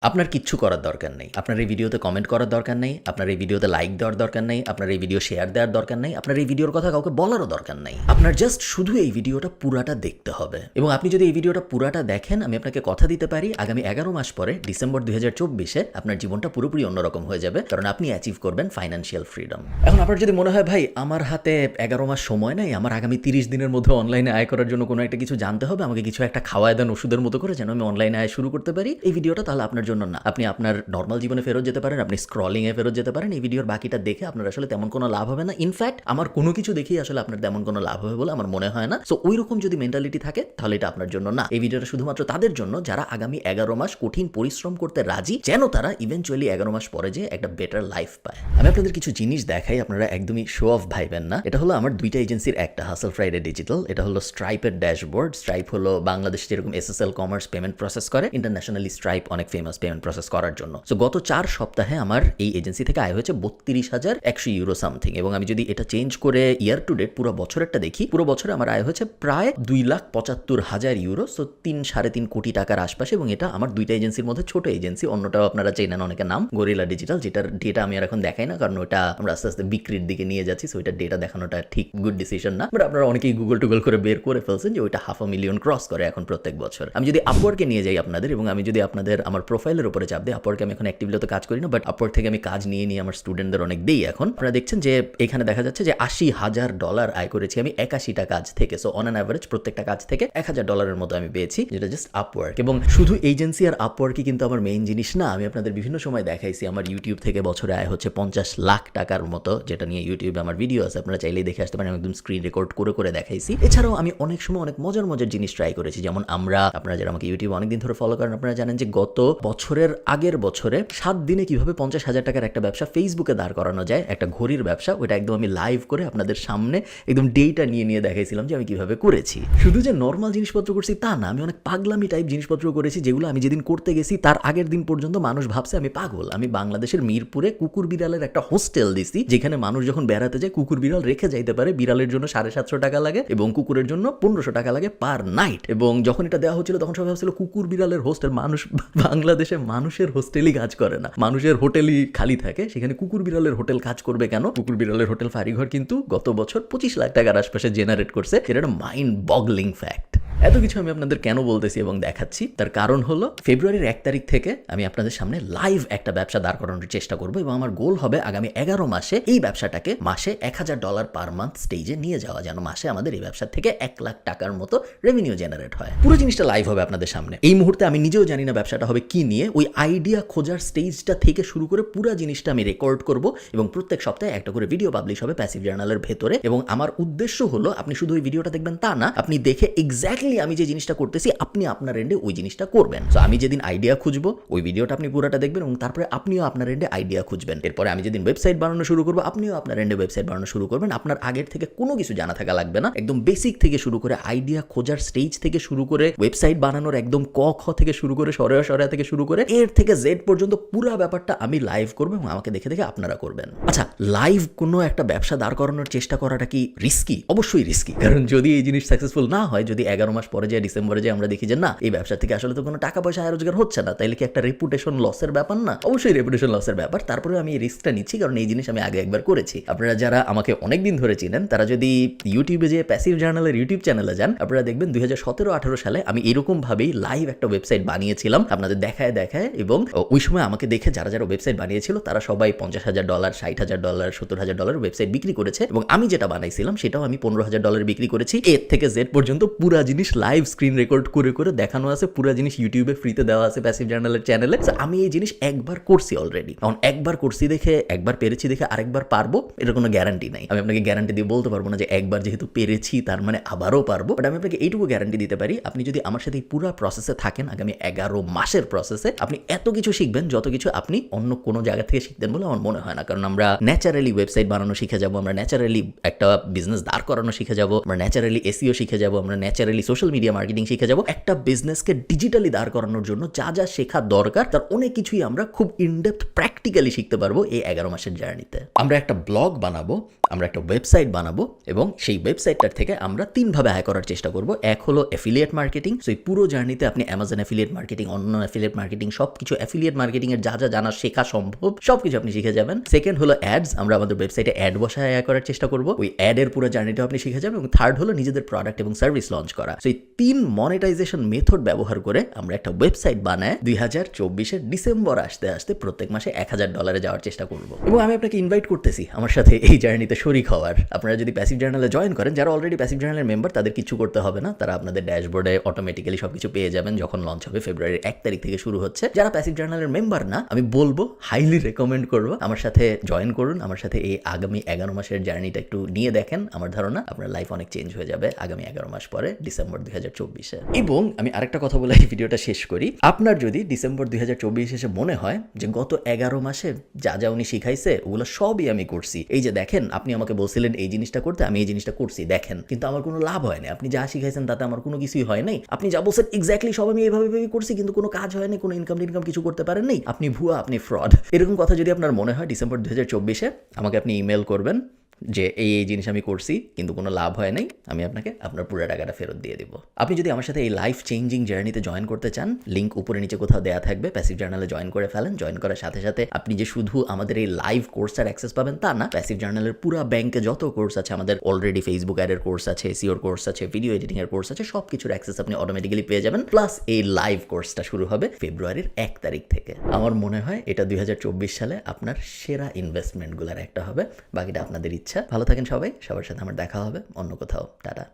আপনার কিচ্ছু করার দরকার নেই। আপনার এই ভিডিওতে কমেন্ট করার দরকার নেই। আপনার এই ভিডিওতে লাইক দেওয়ার দরকার নেই। আপনার এই ভিডিও শেয়ার দেওয়ার দরকার নেই। আপনার এই ভিডিওর কথা কাউকে বলারও দরকার নেই। আপনার জাস্ট শুধু এই ভিডিওটা পুরাটা দেখতে হবে। এবং আপনি যদি এই ভিডিওটা পুরাটা দেখেন, আমি আপনাকে কথা দিতে পারি আগামী 11 মাস পরে ডিসেম্বর 2024-এ আপনার জীবনটা পুরোপুরি অন্যরকম হয়ে যাবে, কারণ আপনি অ্যাচিভ করবেন ফাইন্যান্সিয়াল ফ্রিডম। এখন আপনার যদি মনে হয় ভাই আমার হাতে 11 মাস সময় নেই, আমার আগামী 30 দিনের মধ্যে অনলাইনে আয় করার জন্য কোনো একটা কিছু জানতে হবে, আমাকে কিছু একটা খাওয়ায় দেন ওষুধের মতো করে যেন আমি অনলাইনে আয় শুরু করতে পারি, এই ভিডিওটা তাহলে আপনার জন্য না। আপনি আপনার নর্মাল জীবনে ফেরত যেতে পারেন, আপনি স্ক্রলিংয়ে ফেরত যেতে পারেন। এই ভিডিওর বাকিটা দেখে আপনার আসলে তেমন কোনো লাভ হবে না। ইনফ্যাক্ট আমার কোনো কিছু দেখেই আসলে আপনার তেমন কোনো লাভ হবে বলে আমার মনে হয় না। সো ওই রকম যদি মেন্টালিটি থাকে তাহলে এটা আপনার জন্য না। এই ভিডিওটা শুধুমাত্র তাদের জন্য যারা আগামী 11 মাস কঠিন পরিশ্রম করতে রাজি, যেন তারা ইভেনচুয়ালি 11 মাস পরে যে একটা বেটার লাইফ পায়। আমি আপনাদের কিছু জিনিস দেখাই, আপনারা একদমই শো অফ ভাইবেন না। এটা হলো আমার দুইটা এজেন্সির একটা, হাসল ফ্রাইডে ডিজিটাল। এটা হলো স্ট্রাইপের ড্যাশবোর্ড। স্ট্রাইপ হলো বাংলাদেশে যেরকম এসএসএল কমার্স পেমেন্ট প্রসেস করে, ইন্টারন্যাশনালি স্ট্রাইপ অনেক ফেমাস পেমেন্ট প্রসেস করার জন্য। সো গত 4 সপ্তাহে আমার এই এজেন্সি থেকে আয় হয়েছে 32,100 ইউরো সামথিং। এবং আমি যদি এটা চেঞ্জ করে ইয়ার টু ডেট পুরো বছরেরটা দেখি, পুরো বছরে আমার আয় হয়েছে প্রায় 2,75,000 ইউরো। সো 3-3.5 কোটি টাকার আশপাশে। এবং এটা আমার দুইটা এজেন্সির মধ্যে ছোট এজেন্সি। অন্যটাও আপনারা চেনেন অনেকের নাম, গরিলা ডিজিটাল, যেটার ডেটা আমি আর এখন দেখাই না, কারণ ওটা আমরা আস্তে আস্তে বিক্রির দিকে নিয়ে যাচ্ছি। সো ওইটার ডেটা দেখানোটা ঠিক গুড ডিসিশন না। বাট আপনারা অনেকেই গুগল টুগল করে বের করে ফেলছেন যে ওইটা 500,000 ক্রস করে এখন প্রত্যেক বছর। আমি যদি আপওয়ার্কে নিয়ে যাই আপনাদের, এবং আমি যদি আপনাদের আমার প্রোফাইলের উপরে চাপ দিই, আপওয়ার্কে আমি এখন অ্যাক্টিভলি তো কাজ করি না, বাট আপওয়ার্ক থেকে আমি কাজ নিয়ে আমার স্টুডেন্টদের অনেক দেই। এখন আপনারা দেখছেন যে এখানে দেখা যাচ্ছে যে $80,000 আয় করেছি আমি 81টা কাজ থেকে। সো অন অ্যান অ্যাভারেজ প্রত্যেকটা কাজ থেকে $1,000 মতো আমি পেয়েছি, যেটা জাস্ট আপওয়ার্ক। এবং শুধু এজেন্সি আর আপওয়ার্কই কিন্তু আমার মেইন জিনিস না। আমি আপনাদের বিভিন্ন সময় দেখাইছি আমার ইউটিউব থেকে বছরে আয় হচ্ছে 50 লাখ টাকার মতো, যেটা নিয়ে ইউটিউবে আমার ভিডিও আছে, আপনারা চাইলেই দেখে আসতে পারেন। আমি একদম স্ক্রিন রেকর্ড করে করে দেখাইছি। এছাড়াও আমি অনেক সময় অনেক মজার মজার জিনিস ট্রাই করেছি। যেমন আপনারা যারা আমাকে ইউটিউবে অনেকদিন ধরে ফলো করেন, আপনারা জানেন যে গত বছরের আগের বছরে 7 দিনে কিভাবে 50,000 টাকার একটা ব্যবসা ফেসবুকে দাঁড় করানো যায়, একটা ঘড়ির ব্যবসা। ওইটা একদম আমি লাইভ করে আপনাদের সামনে একদম ডেটা নিয়ে দেখাইছিলাম যে আমি কিভাবে করেছি। শুধু যে নর্মাল জিনিসপত্র করছি তা না, আমি অনেক পাগলামি টাইপ জিনিসপত্র করেছি, যেগুলো আমি যেদিন করতে গেছি তার আগের দিন পর্যন্ত মানুষ ভাবছে আমি পাগল। আমি বাংলাদেশের মিরপুরে কুকুর বিড়ালের একটা হোস্টেল দিছি, যেখানে মানুষ যখন বেড়াতে যায় কুকুর বিড়াল রেখে যাইতে পারে। বিড়ালের জন্য 750 টাকা লাগে এবং কুকুরের জন্য 1500 টাকা লাগে পার নাইট। এবং যখন এটা দেওয়া হচ্ছিল তখন সবাই ভাবছিল কুকুর বিড়ালের হোস্টেল। মানুষ বাংলাদেশে মানুষের হোস্টেলই কাজ করে না, মানুষের হোটেলই খালি থাকে, সেখানে কুকুর বিড়ালের হোটেল কাজ করবে কেন? কুকুর বিড়ালের হোটেল ফারিঘর কিন্তু গত বছর 25 লাখ টাকার আশপাশে জেনারেট করছে। এটা একটা মাইন্ড বগলিং ফ্যাক্ট। এত কিছু আমি আপনাদের কেন বলতেছি এবং দেখাচ্ছি, তার কারণ হলো ফেব্রুয়ারির 1 তারিখ থেকে আমি আপনাদের সামনে লাইভ একটা ব্যবসা দাঁড় করানোর চেষ্টা করব। এবং আমার গোল হবে আগামী 11 মাসে এই ব্যবসাটাকে মাসে $1,000 পার মান্থ স্টেজে নিয়ে যাওয়া, যেন মাসে আমাদের এই ব্যবসা থেকে 1 লাখ টাকার মতো রেভিনিউ জেনারেট হয়। পুরো জিনিসটা লাইভ হবে আপনাদের সামনে। এই মুহূর্তে আমি নিজেও জানি না ব্যবসাটা হবে কি নিয়ে। ওই আইডিয়া খোঁজার স্টেজটা থেকে শুরু করে পুরো জিনিসটা আমি রেকর্ড করব, এবং প্রত্যেক সপ্তাহে একটা করে ভিডিও পাবলিশ হবে প্যাসিভ জার্নালের ভেতরে। এবং আমার উদ্দেশ্য হলো আপনি শুধু ওই ভিডিওটা দেখবেন তা না, আপনি দেখে এক্স্যাক্টলি আমি যে জিনিসটা করতেছি আপনি আপনার এন্ডে ওই জিনিসটা করবেন। সো আমি যেদিন আইডিয়া খুঁজবো ওই ভিডিওটা আপনি পুরোটা দেখবেন, এবং তারপরে আপনিও আপনার এন্ডে আইডিয়া খুঁজবেন। এরপরে আমি যেদিন ওয়েবসাইট বানানো শুরু করবো আপনিও আপনার এন্ডে ওয়েবসাইট বানানো শুরু করবেন। আপনার আগের থেকে কোনো কিছু জানা থাকা লাগবে না, একদম বেসিক থেকে শুরু করে আইডিয়া খোঁজার স্টেজ থেকে শুরু করে ওয়েবসাইট বানানোর একদম ক খ থেকে শুরু করে সরেয়া থেকে শুরু করে এর থেকে জেড পর্যন্ত পুরো ব্যাপারটা আমি লাইভ করবো, এবং আমাকে দেখে দেখে আপনারা করবেন। আচ্ছা, লাইভ কোনো একটা ব্যবসা দাঁড় করানোর চেষ্টা করাটা কি রিস্কি? অবশ্যই রিস্কি, কারণ যদি এই জিনিস সাকসেসফুল না হয়, যদি 11 মাস পরে যায় ডিসেম্বরে যে আমরা দেখি যে না এই ব্যবসা থেকে আসলে তো কোনো টাকা পয়সা আয় রোজগার হচ্ছে না, তাইলে কি একটা রেপুটেশন লসের ব্যাপার না? অবশ্যই রেপুটেশন লসের ব্যাপার। তারপরে আমি এই রিস্কটা নিচ্ছি, কারণ এই জিনিস আমি আগে একবার করেছি। আপনারা যারা আমাকে অনেকদিন ধরে চিনেন তারা যদি ইউটিউবে যে প্যাসিভ জার্নালের ইউটিউব চ্যানেলে যান, আপনারা দেখবেন 2017-18 সালে আমি এরকম ভাবেই লাইভ একটা ওয়েবসাইট বানিয়েছিলাম আপনাদের দেখায়। এবং ওই সময় আমাকে দেখে যারা যারা ওয়েবসাইট বানিয়েছিল তারা সবাই $50,000, $60,000, $70,000 ওয়েবসাইট বিক্রি করেছে, এবং আমি যেটা বানাইছিলাম সেটাও আমি $15,000 বিক্রি করেছি। এর থেকে জেড পর্যন্ত পুরো জিনিস লাইভ স্ক্রিন রেকর্ড করে করে দেখানো আছে, পুরো জিনিস ইউটিউবে ফ্রিতে দেওয়া আছে প্যাসিভ জার্নালের চ্যানেলে। আমি এই জিনিস একবার করছি অলরেডি। এখন একবার করছি দেখে, একবার পেরেছি দেখে আরেকবার পারবো এটা কোনো গ্যারান্টি নাই। আমি আপনাকে গ্যারান্টি দিয়ে বলতে পারবো না যে একবার যেহেতু পেরেছি তার মানে আবারও পারবো, বাট আমি আপনাকে এইটুকু গ্যারান্টি দিতে পারি, আপনি যদি আমার সাথে পুরো প্রসেসে থাকেন আগামী 11 মাসের প্রসেসে, আপনি এত কিছু শিখবেন যত কিছু আপনি অন্য কোনো জায়গা থেকে শিখতেন বলে আমার মনে হয় না। কারণ আমরা ন্যাচারালি ওয়েবসাইট বানানো শিখে যাবো, আমরা ন্যাচারালি একটা বিজনেস দাঁড় করানো শিখে যাবো, আমরা ন্যাচারালি এসইও শিখে যাবো, আমরা ন্যাচারালি সোশ্যাল মিডিয়া মার্কেটিং শিখে যাব, একটা বিজনেসকে ডিজিটালি দাঁড় করানোর জন্য যা যা শেখা দরকার তার অনেক কিছুই আমরা খুব ইনডেপথ প্র্যাকটিক্যালি শিখতে পারবো এই 11 মাসের জার্নিতে। আমরা একটা ব্লগ বানাবো, আমরা একটা ওয়েবসাইট বানাবো এবং সেই ওয়েবসাইটটার থেকে আমরা 3 ভাবে আয় করার চেষ্টা করব। এক হলো অ্যাফিলিয়েট মার্কেটিং, সো এই পুরো জার্নিতে আপনি অ্যামাজন অ্যাফিলিয়েট মার্কেটিং, অন্য অ্যাফিলিয়েট মার্কেটিং সব কিছু অ্যাফিলিয়েট মার্কেটিং এর যা যা জানা শেখা সম্ভব সব কিছু আপনি শিখে যাবেন। সেকেন্ড হলো অ্যাডস, আমরা আমাদের ওয়েবসাইটে অ্যাড বসায় আয় করার চেষ্টা করব, ওই অ্যাডের পুরো জার্নিটাও আপনি শিখে যাবেন। এবং থার্ড হলো নিজেদের প্রোডাক্ট এবং সার্ভিস লঞ্চ করা। সো এই 3 মনিটাইজেশন মেথড ব্যবহার করে আমরা একটা ওয়েবসাইট বানায় 2024 ডিসেম্বর আসতে আসতে প্রত্যেক মাসে $1000 যাওয়ার চেষ্টা করব। এবং আমি আপনাকে ইনভাইট করতেছি আমার সাথে এই জার্নিতে শরিক হওয়ার। আপনারা যদি প্যাসিভ জার্নালে জয়েন করেন, যারা অলরেডি প্যাসিভ জার্নালের মেম্বার তাদের কিছু করতে হবে না, তারা আপনাদের ড্যাশবোর্ডে অটোমেটিক্যালি সবকিছু পেয়ে যাবেন যখন লঞ্চ হবে। ফেব্রুয়ারির 1 তারিখ থেকে শুরু হচ্ছে। যারা প্যাসিভ জার্নালের মেম্বার না, আমি বলবো হাইলি রেকমেন্ড করবো আমার সাথে জয়েন করুন, আমার সাথে এই আগামী 11 মাসের জার্নিটা একটু নিয়ে দেখেন। আমার ধারণা আপনার লাইফ অনেক চেঞ্জ হয়ে যাবে আগামী 11 মাস পরে, ডিসেম্বর 2024-এ। এবং আমি আরেকটা কথা বলে এই ভিডিওটা শেষ করি। আপনার যদি ডিসেম্বর 2024 এসে মনে হয় যে গত 11 মাসে যা যা উনি শিখাইছে ওগুলো সবই আমি করছি, এই যে দেখেন আপনি আমাকে বলছিলেন এই জিনিসটা করতে, আমি এই জিনিসটা করছি দেখেন, কিন্তু আমার কোনো লাভ হয় না, আপনি যা শিখাইছেন তাতে আমার কোনো কিছুই হয় নাই, আপনি যা বলছেন এক্স্যাক্টলি সব আমি এইভাবে করছি কিন্তু কোনো কাজ হয় নাই, কোনো ইনকাম কিছু করতে পারেন নাই, আপনি ভুয়া, আপনি ফ্রড, এরকম কথা যদি আপনার মনে হয় ডিসেম্বর 2024-এ আমাকে আপনি ইমেল করবেন যে এই জিনিস আমি করছি কিন্তু কোনো লাভ হয় নাই, আমি আপনাকে আপনার পুরো টাকাটা ফেরত দিয়ে দিব। আপনি যদি আমার সাথে এই লাইফ চেঞ্জিং জার্নিতে জয়েন করতে চান, লিঙ্ক উপরে নিচে কোথাও দেওয়া থাকবে, প্যাসিভ জার্নালে জয়েন করে ফেলেন। জয়েন করার সাথে সাথে আপনি যে শুধু আমাদের এই লাইভ কোর্সটার অ্যাক্সেস পাবেন তা না, প্যাসিভ জার্নালের পুরো ব্যাংকে যত কোর্স আছে, আমাদের অলরেডি ফেসবুক অ্যাডের কোর্স আছে, এসইওর কোর্স আছে, ভিডিও এডিটিং এর কোর্স আছে, সব কিছুর অ্যাক্সেস আপনি অটোমেটিক্যালি পেয়ে যাবেন। প্লাস এই লাইভ কোর্সটা শুরু হবে ফেব্রুয়ারির 1 তারিখ থেকে। আমার মনে হয় এটা 2024 সালে আপনার সেরা ইনভেস্টমেন্টগুলোর একটা হবে। বাকিটা আপনাদের ইচ্ছা। ভালো থাকেন সবাই, সবার সাথে আমার দেখা হবে অন্য কোথাও। টাটা।